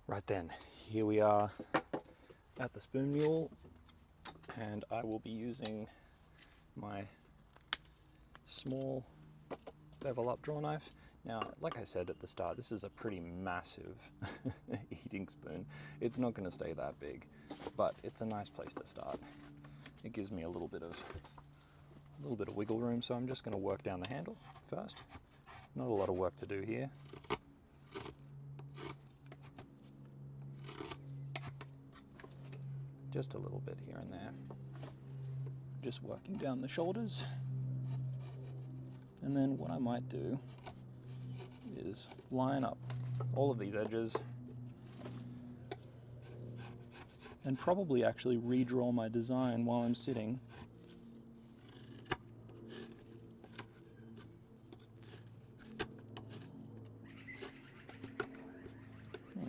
Right then, here we are at the spoon mule, and I will be using my small bevel up draw knife. Now, like I said at the start, this is a pretty massive eating spoon. It's not going to stay that big, but it's a nice place to start. It gives me a little bit of wiggle room, so I'm just going to work down the handle first. Not a lot of work to do here. Just a little bit here and there. Just working down the shoulders. And then what I might do is line up all of these edges and probably actually redraw my design while I'm sitting.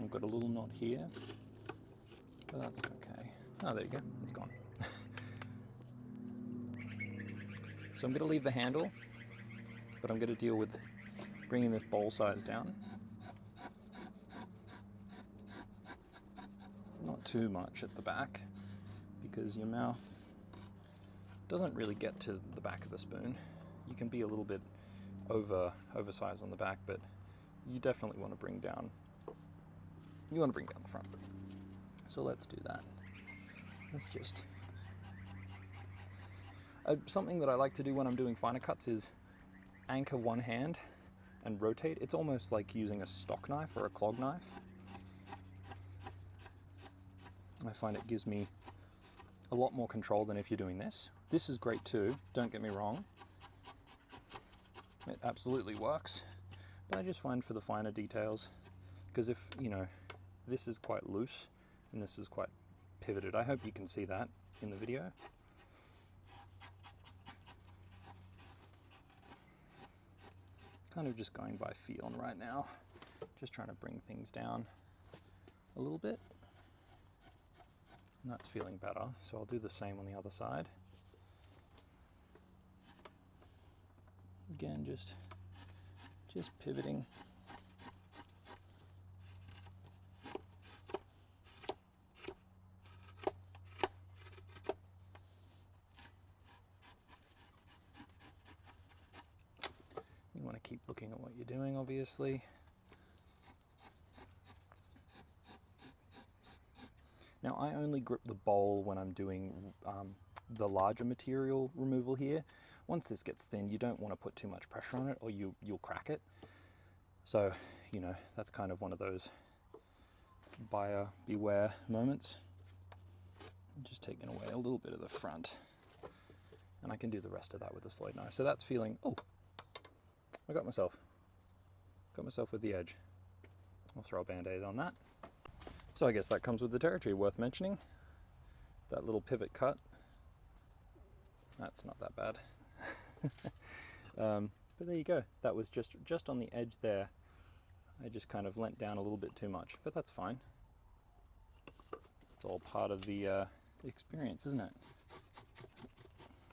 I've got a little knot here, but that's okay. Oh, there you go, it's gone. So I'm going to leave the handle, but I'm going to deal with bringing this bowl size down. Not too much at the back, because your mouth doesn't really get to the back of the spoon. You can be a little bit oversized on the back, but you definitely want to bring down the front. So let's do that. Let's just... something that I like to do when I'm doing finer cuts is anchor one hand and rotate. It's almost like using a stock knife or a clog knife. I find it gives me a lot more control than if you're doing this. This is great too, don't get me wrong. It absolutely works. But I just find for the finer details, because if, you know, this is quite loose and this is quite pivoted. I hope you can see that in the video. Kind of just going by feel right now. Just trying to bring things down a little bit. And that's feeling better, so I'll do the same on the other side. Again, just pivoting. You want to keep looking at what you're doing, obviously. Now, I only grip the bowl when I'm doing the larger material removal here. Once this gets thin, you don't want to put too much pressure on it or you'll crack it. So, you know, that's kind of one of those buyer beware moments. I'm just taking away a little bit of the front, and I can do the rest of that with the Sloyd knife. So that's feeling, oh, I got myself with the edge. I'll throw a band-aid on that. So I guess that comes with the territory, worth mentioning. That little pivot cut, that's not that bad. But there you go. That was just on the edge there. I just kind of leant down a little bit too much, but that's fine. It's all part of the experience, isn't it?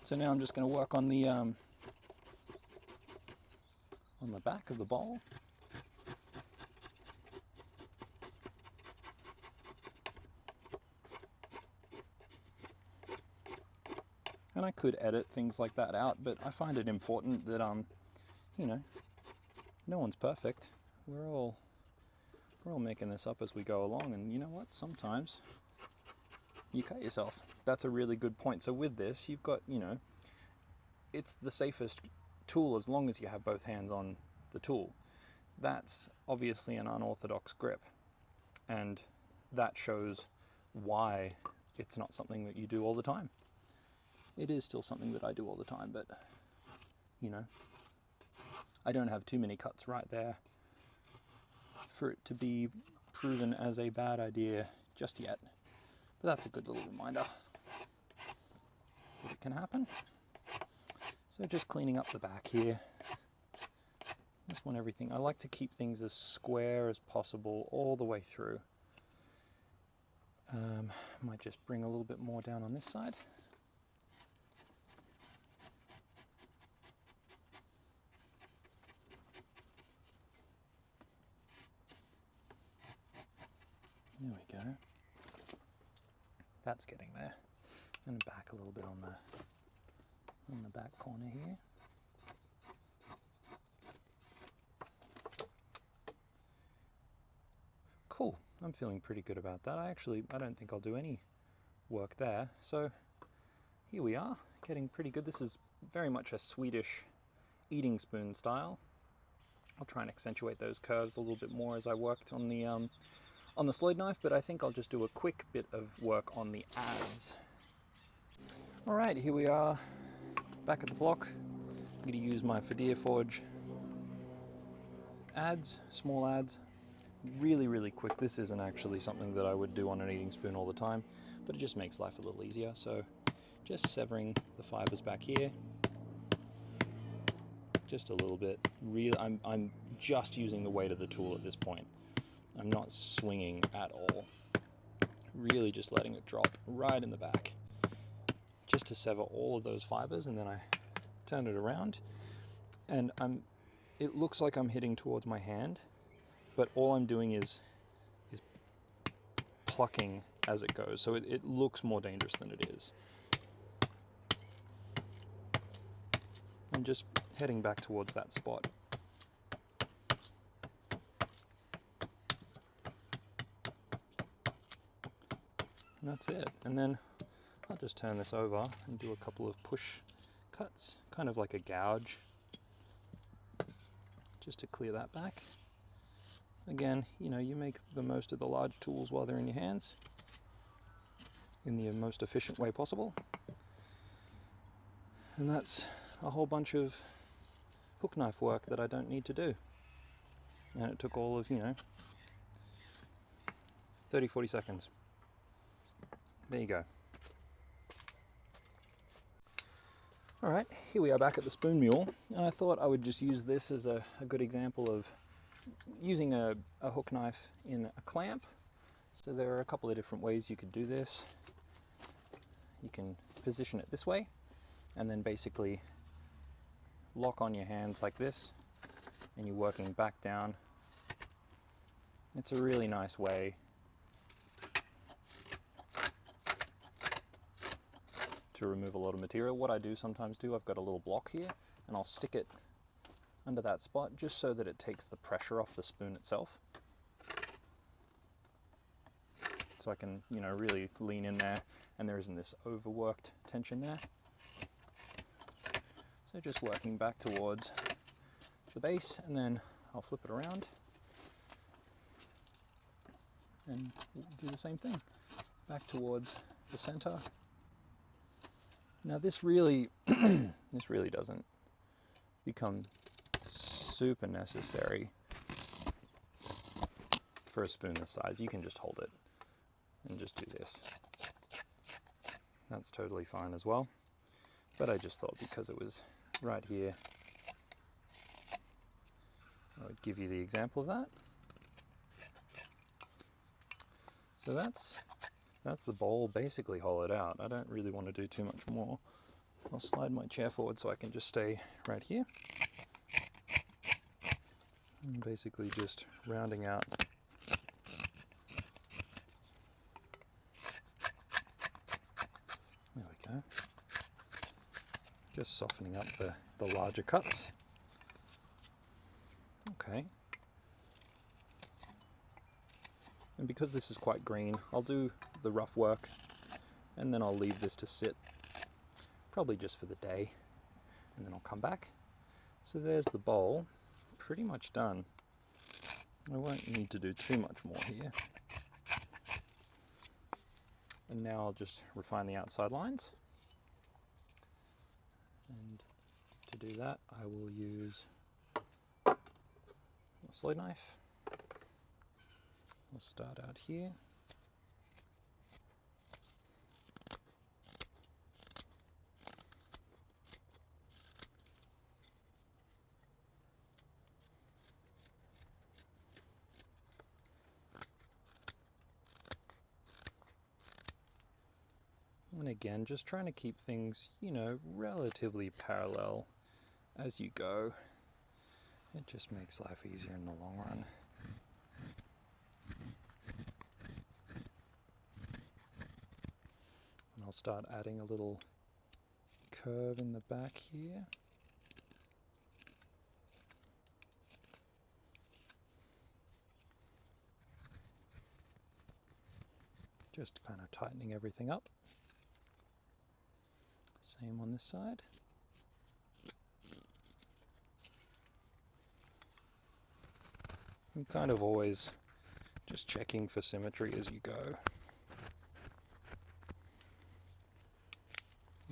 So now I'm just going to work on the back of the bowl. And I could edit things like that out, but I find it important that, you know, no one's perfect. We're all making this up as we go along, and you know what? Sometimes you cut yourself. That's a really good point. So with this, you've got, you know, it's the safest tool as long as you have both hands on the tool. That's obviously an unorthodox grip, and that shows why it's not something that you do all the time. It is still something that I do all the time, but, you know, I don't have too many cuts right there for it to be proven as a bad idea just yet. But that's a good little reminder that it can happen. So just cleaning up the back here. Just want everything, I like to keep things as square as possible all the way through. Might just bring a little bit more down on this side. There we go. That's getting there. And back a little bit on the back corner here. Cool. I'm feeling pretty good about that. I don't think I'll do any work there. So here we are, getting pretty good. This is very much a Swedish eating spoon style. I'll try and accentuate those curves a little bit more as I worked on the Sloyd knife, but I think I'll just do a quick bit of work on the adze. All right, here we are, back at the block. I'm going to use my Fadir Forge adze, small adze. Really, really quick. This isn't actually something that I would do on an eating spoon all the time, but it just makes life a little easier. So just severing the fibers back here. Just a little bit. Really, I'm just using the weight of the tool at this point. I'm not swinging at all. Really just letting it drop right in the back. Just to sever all of those fibers, and then I turn it around. And it looks like I'm hitting towards my hand, but all I'm doing is plucking as it goes. So it looks more dangerous than it is. I'm just heading back towards that spot. And that's it. And then I'll just turn this over and do a couple of push cuts, kind of like a gouge, just to clear that back. Again, you know, you make the most of the large tools while they're in your hands in the most efficient way possible. And that's a whole bunch of hook knife work that I don't need to do. And it took all of, 30, 40 seconds. There you go. All right, here we are back at the spoon mule, and I thought I would just use this as a good example of using a hook knife in a clamp. So there are a couple of different ways you could do this. You can position it this way, and then basically lock on your hands like this, and you're working back down. It's a really nice way to remove a lot of material. What I do sometimes I've got a little block here, and I'll stick it under that spot just so that it takes the pressure off the spoon itself. So I can, really lean in there, and there isn't this overworked tension there. So just working back towards the base, and then I'll flip it around and do the same thing, back towards the center. Now this really, this really doesn't become super necessary for a spoon this size. You can just hold it and just do this. That's totally fine as well. But I just thought because it was right here, I would give you the example of that. So that's the bowl basically hollowed out. I don't really want to do too much more. I'll slide my chair forward so I can just stay right here. And basically just rounding out there we go. Just softening up the larger cuts. Okay. And because this is quite green, I'll do the rough work, and then I'll leave this to sit, probably just for the day, and then I'll come back. So there's the bowl, pretty much done. I won't need to do too much more here. And now I'll just refine the outside lines. And to do that, I will use a Sloyd knife. We'll start out here. And again, just trying to keep things, relatively parallel as you go. It just makes life easier in the long run. I'll start adding a little curve in the back here. Just kind of tightening everything up. Same on this side. I'm kind of always just checking for symmetry as you go.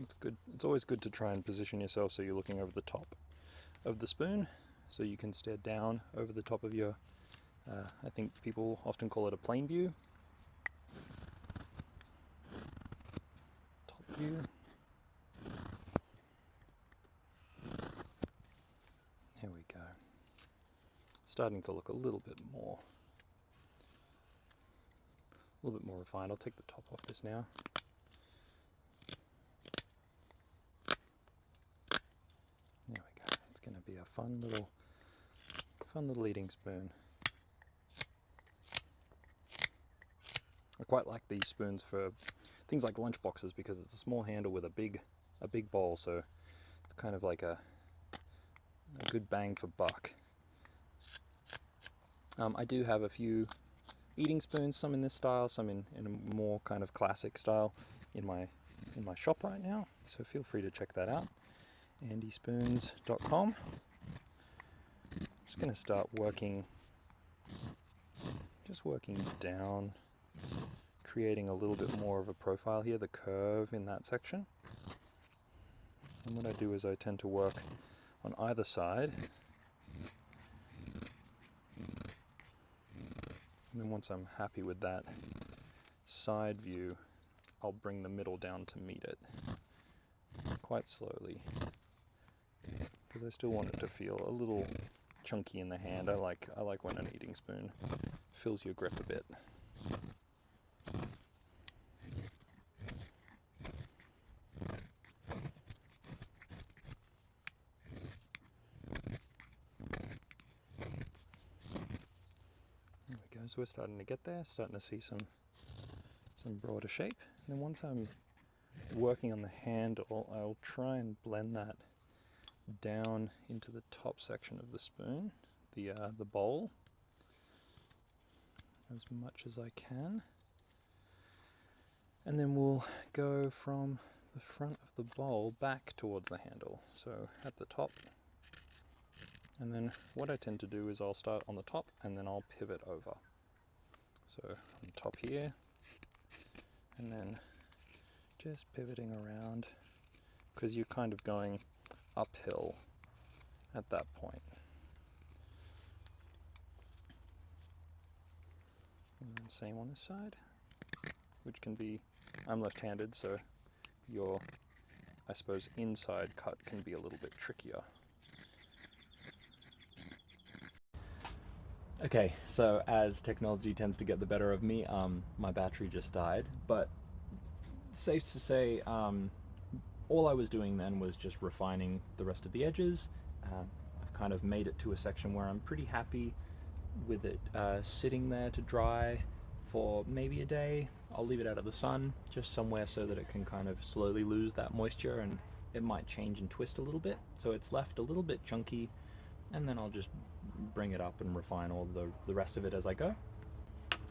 It's good. It's always good to try and position yourself so you're looking over the top of the spoon, so you can stare down over the top of your, I think people often call it a plane view. Top view. There we go. Starting to look a little bit more refined. I'll take the top off this now. There we go. It's going to be a fun little eating spoon. I quite like these spoons for things like lunch boxes because it's a small handle with a big bowl, so it's kind of like a good bang for buck. I do have a few eating spoons, some in this style, some in a more kind of classic style in my shop right now, so feel free to check that out. andyspoons.com. Just going to start working down, creating a little bit more of a profile here, the curve in that section. And what I do is I tend to work on either side. And then once I'm happy with that side view, I'll bring the middle down to meet it quite slowly, because I still want it to feel a little chunky in the hand. I like when an eating spoon fills your grip a bit. So we're starting to get there, starting to see some broader shape. And then once I'm working on the handle, I'll try and blend that down into the top section of the spoon, the bowl, as much as I can. And then we'll go from the front of the bowl back towards the handle, so at the top. And then what I tend to do is I'll start on the top and then I'll pivot over. So on top here, and then just pivoting around, because you're kind of going uphill at that point. And then same on this side, which can be, I'm left-handed, so your, I suppose, inside cut can be a little bit trickier. Okay, so as technology tends to get the better of me, my battery just died, but safe to say, all I was doing then was just refining the rest of the edges. I've kind of made it to a section where I'm pretty happy with it sitting there to dry for maybe a day. I'll leave it out of the sun, just somewhere so that it can kind of slowly lose that moisture, and it might change and twist a little bit, so it's left a little bit chunky, and then I'll just bring it up and refine all the rest of it as I go.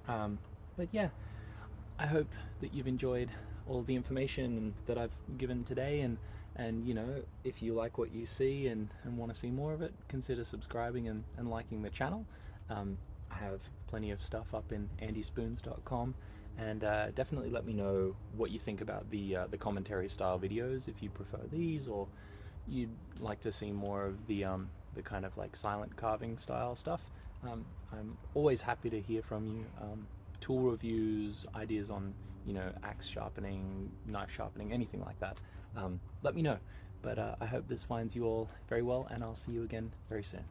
But yeah, I hope that you've enjoyed all the information that I've given today, and you know, if you like what you see and want to see more of it, consider subscribing and liking the channel. I have plenty of stuff up in andyspoons.com, and definitely let me know what you think about the commentary style videos, if you prefer these, or you'd like to see more of the kind of like silent carving style stuff. I'm always happy to hear from you. Tool reviews, ideas on, you know, axe sharpening, knife sharpening, anything like that. Let me know. But I hope this finds you all very well, and I'll see you again very soon.